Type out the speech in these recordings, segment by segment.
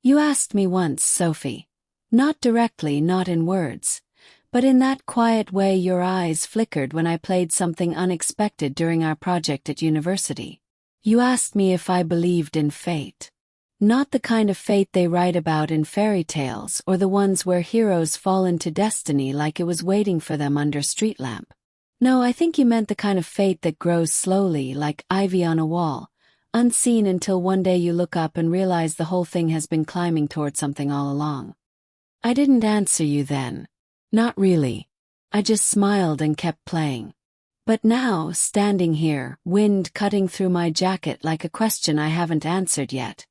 You asked me once, Sophie. Not directly, not in words. But in that quiet way your eyes flickered when I played something unexpected during our project at university. You asked me if I believed in fate. Not the kind of fate they write about in fairy tales or the ones where heroes fall into destiny like it was waiting for them under street lamp. No, I think you meant the kind of fate that grows slowly like ivy on a wall, unseen until one day you look up and realize the whole thing has been climbing toward something all along. I didn't answer you then. Not really. I just smiled and kept playing. But now, standing here, wind cutting through my jacket like a question I haven't answered yet,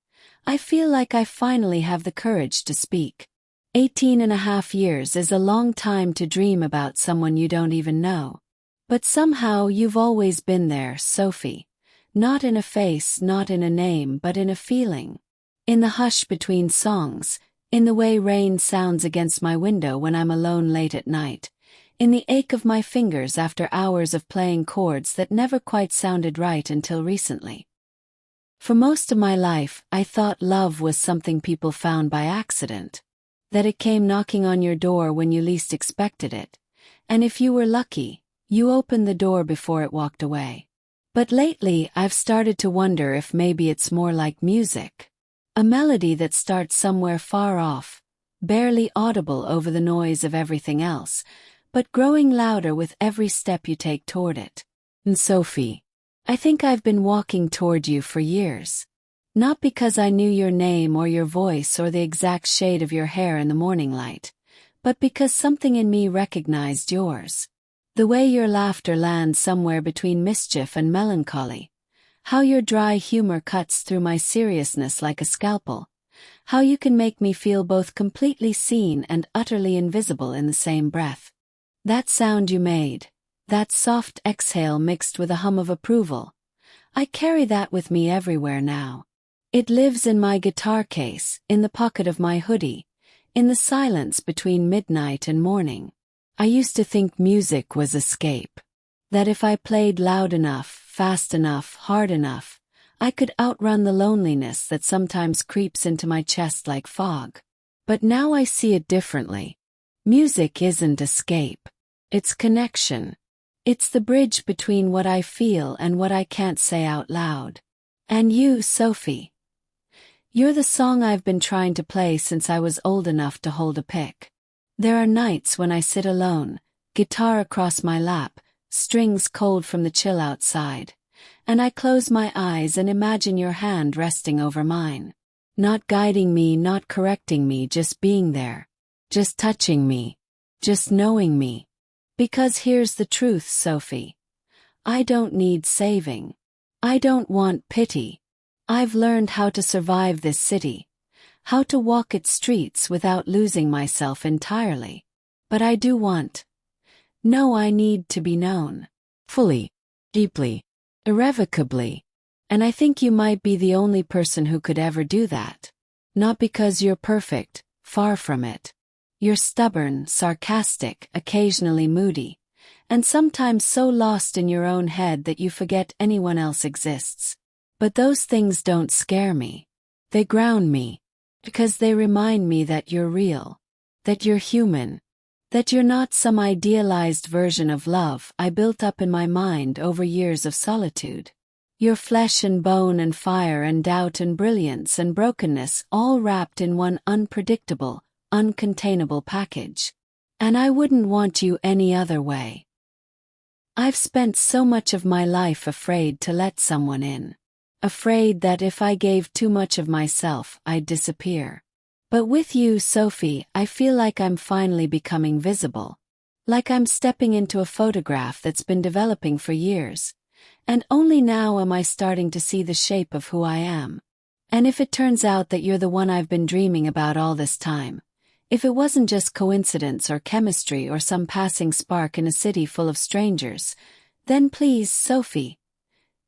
I feel like I finally have the courage to speak. 18.5 years is a long time to dream about someone you don't even know. But somehow you've always been there, Sophie. Not in a face, not in a name, but in a feeling. In the hush between songs, in the way rain sounds against my window when I'm alone late at night, in the ache of my fingers after hours of playing chords that never quite sounded right until recently. For most of my life, I thought love was something people found by accident. That it came knocking on your door when you least expected it. And if you were lucky, you opened the door before it walked away. But lately, I've started to wonder if maybe it's more like music. A melody that starts somewhere far off, barely audible over the noise of everything else, but growing louder with every step you take toward it. And Sophie, I think I've been walking toward you for years. Not because I knew your name or your voice or the exact shade of your hair in the morning light, but because something in me recognized yours. The way your laughter lands somewhere between mischief and melancholy. How your dry humor cuts through my seriousness like a scalpel. How you can make me feel both completely seen and utterly invisible in the same breath. That sound you made. That soft exhale mixed with a hum of approval. I carry that with me everywhere now. It lives in my guitar case, in the pocket of my hoodie, in the silence between midnight and morning. I used to think music was escape. That if I played loud enough, fast enough, hard enough, I could outrun the loneliness that sometimes creeps into my chest like fog. But now I see it differently. Music isn't escape. It's connection. It's the bridge between what I feel and what I can't say out loud. And you, Sophie. You're the song I've been trying to play since I was old enough to hold a pick. There are nights when I sit alone, guitar across my lap, strings cold from the chill outside, and I close my eyes and imagine your hand resting over mine. Not guiding me, not correcting me, just being there. Just touching me. Just knowing me. Because here's the truth, Sophie. I don't need saving. I don't want pity. I've learned how to survive this city, how to walk its streets without losing myself entirely. But I do want. No, I need to be known. Fully. Deeply. Irrevocably. And I think you might be the only person who could ever do that. Not because you're perfect, far from it. You're stubborn, sarcastic, occasionally moody, and sometimes so lost in your own head that you forget anyone else exists. But those things don't scare me. They ground me, because they remind me that you're real, that you're human, that you're not some idealized version of love I built up in my mind over years of solitude. You're flesh and bone and fire and doubt and brilliance and brokenness all wrapped in one unpredictable, uncontainable package. And I wouldn't want you any other way. I've spent so much of my life afraid to let someone in. Afraid that if I gave too much of myself, I'd disappear. But with you, Sophie, I feel like I'm finally becoming visible. Like I'm stepping into a photograph that's been developing for years. And only now am I starting to see the shape of who I am. And if it turns out that you're the one I've been dreaming about all this time, if it wasn't just coincidence or chemistry or some passing spark in a city full of strangers, then please, Sophie,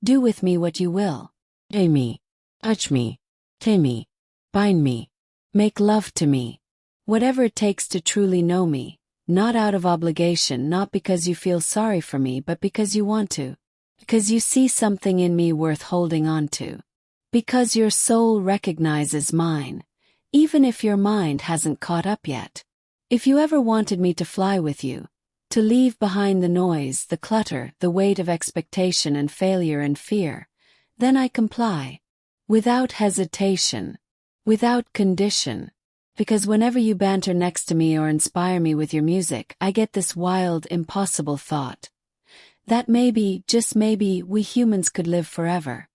do with me what you will. Take me, touch me, tame me, bind me, make love to me. Whatever it takes to truly know me, not out of obligation, not because you feel sorry for me, but because you want to. Because you see something in me worth holding on to. Because your soul recognizes mine. even if your mind hasn't caught up yet. If you ever wanted me to fly with you, to leave behind the noise, the clutter, the weight of expectation and failure and fear, then I comply. Without hesitation. Without condition. Because whenever you banter next to me or inspire me with your music, I get this wild, impossible thought. That maybe, just maybe, we humans could live forever.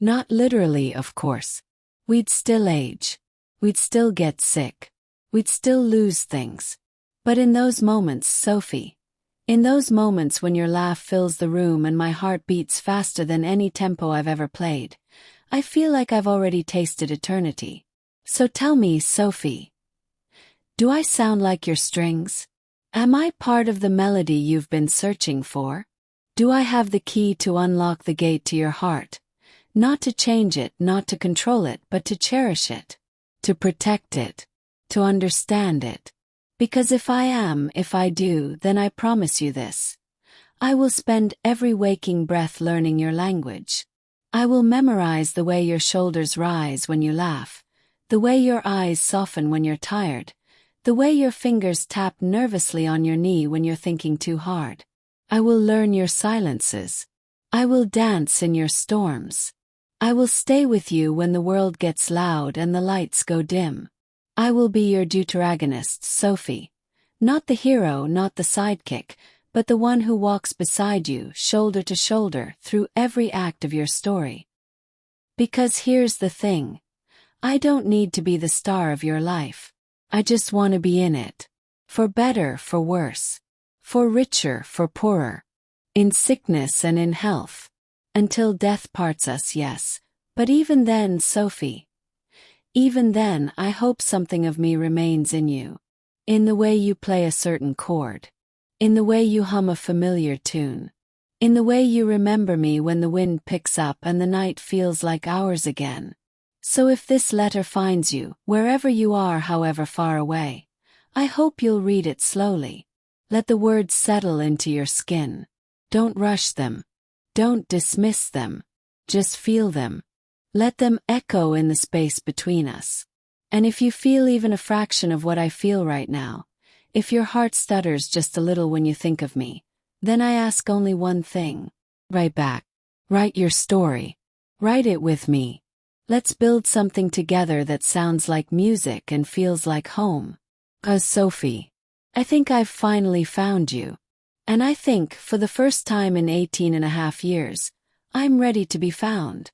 Not literally, of course. We'd still age. We'd still get sick. We'd still lose things. But in those moments, Sophie, in those moments when your laugh fills the room and my heart beats faster than any tempo I've ever played, I feel like I've already tasted eternity. So tell me, Sophie, do I sound like your strings? Am I part of the melody you've been searching for? Do I have the key to unlock the gate to your heart? Not to change it, not to control it, but to cherish it, to protect it, to understand it. Because if I do, then I promise you this. I will spend every waking breath learning your language. I will memorize the way your shoulders rise when you laugh, the way your eyes soften when you're tired, the way your fingers tap nervously on your knee when you're thinking too hard. I will learn your silences. I will dance in your storms. I will stay with you when the world gets loud and the lights go dim. I will be your deuteragonist, Sophie. Not the hero, not the sidekick, but the one who walks beside you, shoulder to shoulder, through every act of your story. Because here's the thing. I don't need to be the star of your life. I just want to be in it. For better, for worse. For richer, for poorer. In sickness and in health. Until death parts us, yes. But even then, Sophie. Even then, I hope something of me remains in you. In the way you play a certain chord. In the way you hum a familiar tune. In the way you remember me when the wind picks up and the night feels like ours again. So if this letter finds you, wherever you are, however far away, I hope you'll read it slowly. Let the words settle into your skin. Don't rush them. Don't dismiss them. Just feel them. Let them echo in the space between us. And if you feel even a fraction of what I feel right now, if your heart stutters just a little when you think of me, then I ask only one thing. Write back. Write your story. Write it with me. Let's build something together that sounds like music and feels like home. 'Cause Sophie, I think I've finally found you. And I think, for the first time in 18 and a half years, I'm ready to be found.